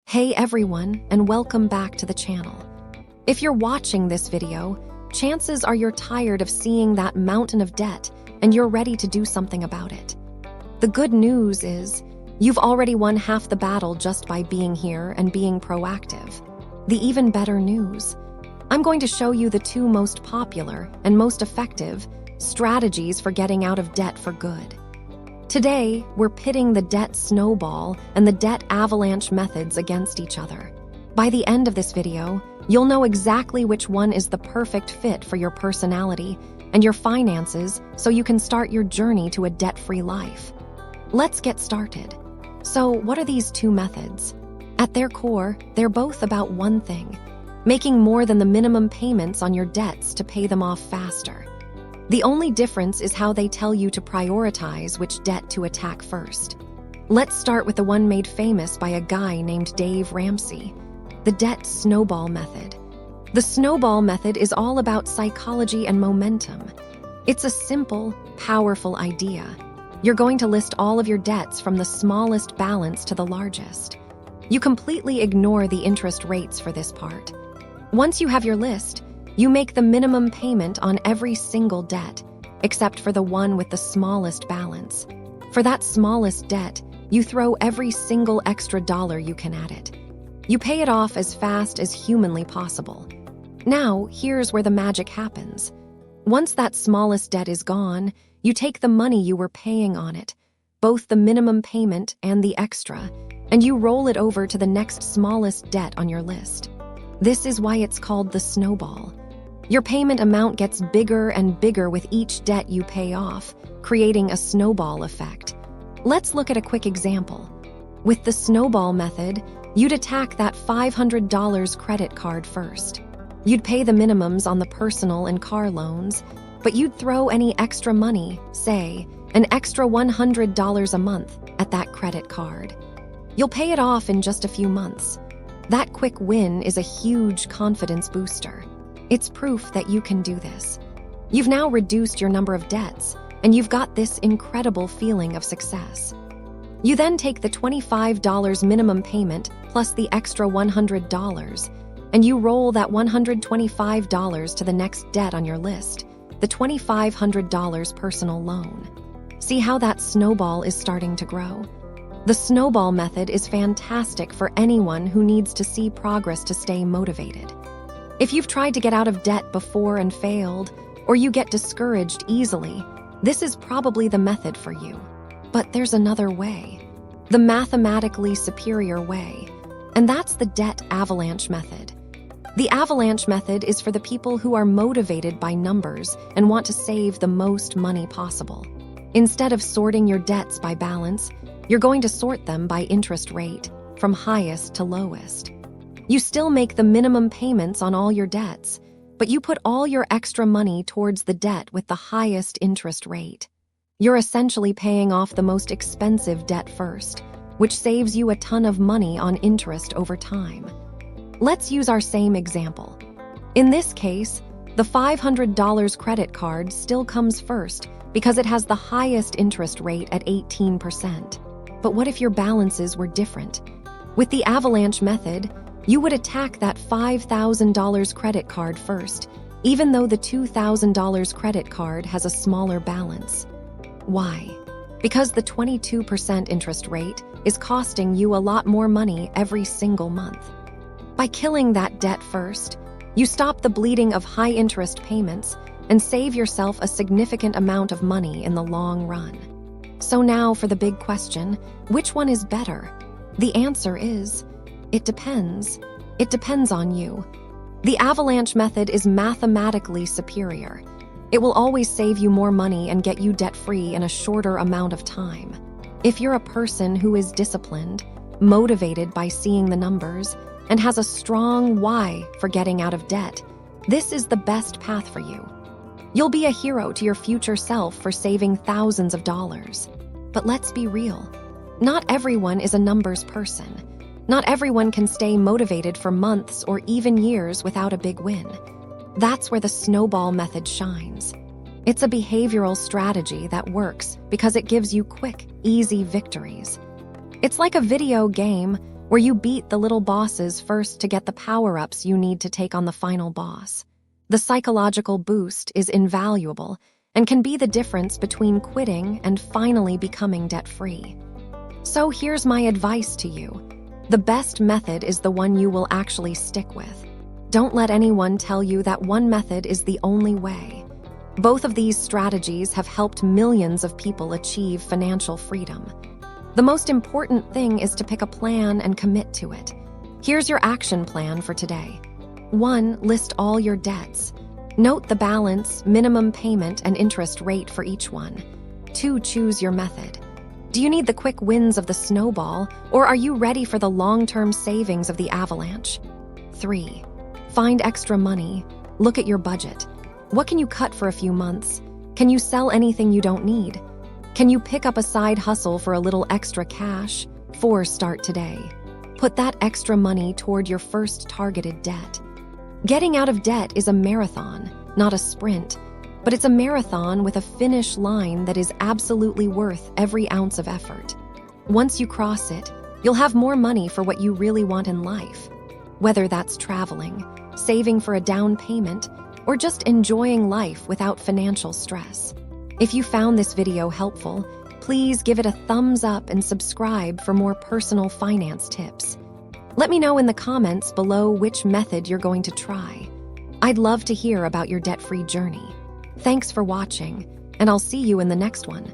Hey everyone, and welcome back to the channel. If you're watching this video, chances are you're tired of seeing that mountain of debt and you're ready to do something about it. The good news is, you've already won half the battle just by being here and being proactive. The even better news, I'm going to show you the two most popular and most effective strategies for getting out of debt for good. Today, we're pitting the Debt Snowball and the Debt Avalanche methods against each other. By the end of this video, you'll know exactly which one is the perfect fit for your personality and your finances so you can start your journey to a debt-free life. Let's get started. So, what are these two methods? At their core, they're both about one thing: making more than the minimum payments on your debts to pay them off faster. The only difference is how they tell you to prioritize which debt to attack first. Let's start with the one made famous by a guy named Dave Ramsey, the Debt Snowball Method. The Snowball Method is all about psychology and momentum. It's a simple, powerful idea. You're going to list all of your debts from the smallest balance to the largest. You completely ignore the interest rates for this part. Once you have your list, you make the minimum payment on every single debt, except for the one with the smallest balance. For that smallest debt, you throw every single extra dollar you can at it. You pay it off as fast as humanly possible. Now, here's where the magic happens. Once that smallest debt is gone, you take the money you were paying on it, both the minimum payment and the extra, and you roll it over to the next smallest debt on your list. This is why it's called the snowball. Your payment amount gets bigger and bigger with each debt you pay off, creating a snowball effect. Let's look at a quick example. With the snowball method, you'd attack that $500 credit card first. You'd pay the minimums on the personal and car loans, but you'd throw any extra money, say, an extra $100 a month, at that credit card. You'll pay it off in just a few months. That quick win is a huge confidence booster. It's proof that you can do this. You've now reduced your number of debts, and you've got this incredible feeling of success. You then take the $25 minimum payment plus the extra $100, and you roll that $125 to the next debt on your list, the $2,500 personal loan. See how that snowball is starting to grow? The snowball method is fantastic for anyone who needs to see progress to stay motivated. If you've tried to get out of debt before and failed, or you get discouraged easily, this is probably the method for you. But there's another way, the mathematically superior way, and that's the Debt Avalanche Method. The Avalanche Method is for the people who are motivated by numbers and want to save the most money possible. Instead of sorting your debts by balance, you're going to sort them by interest rate, from highest to lowest. You still make the minimum payments on all your debts, but you put all your extra money towards the debt with the highest interest rate. You're essentially paying off the most expensive debt first, which saves you a ton of money on interest over time. Let's use our same example. In this case, the $500 credit card still comes first because it has the highest interest rate at 18%. But what if your balances were different? With the Avalanche Method, you would attack that $5,000 credit card first, even though the $2,000 credit card has a smaller balance. Why? Because the 22% interest rate is costing you a lot more money every single month. By killing that debt first, you stop the bleeding of high-interest payments and save yourself a significant amount of money in the long run. So now for the big question, which one is better? The answer is, it depends. It depends on you. The Avalanche Method is mathematically superior. It will always save you more money and get you debt-free in a shorter amount of time. If you're a person who is disciplined, motivated by seeing the numbers, and has a strong why for getting out of debt, this is the best path for you. You'll be a hero to your future self for saving thousands of dollars. But let's be real. Not everyone is a numbers person. Not everyone can stay motivated for months or even years without a big win. That's where the snowball method shines. It's a behavioral strategy that works because it gives you quick, easy victories. It's like a video game where you beat the little bosses first to get the power-ups you need to take on the final boss. The psychological boost is invaluable and can be the difference between quitting and finally becoming debt-free. So here's my advice to you. The best method is the one you will actually stick with. Don't let anyone tell you that one method is the only way. Both of these strategies have helped millions of people achieve financial freedom. The most important thing is to pick a plan and commit to it. Here's your action plan for today. 1. List all your debts. Note the balance, minimum payment, and interest rate for each one. 2. Choose your method. Do you need the quick wins of the snowball, or are you ready for the long-term savings of the avalanche? 3. Find extra money. Look at your budget. What can you cut for a few months? Can you sell anything you don't need? Can you pick up a side hustle for a little extra cash? 4. Start today. Put that extra money toward your first targeted debt. Getting out of debt is a marathon, not a sprint, but it's a marathon with a finish line that is absolutely worth every ounce of effort. Once you cross it, you'll have more money for what you really want in life, whether that's traveling, saving for a down payment, or just enjoying life without financial stress. If you found this video helpful, please give it a thumbs up and subscribe for more personal finance tips. Let me know in the comments below which method you're going to try. I'd love to hear about your debt-free journey. Thanks for watching, and I'll see you in the next one.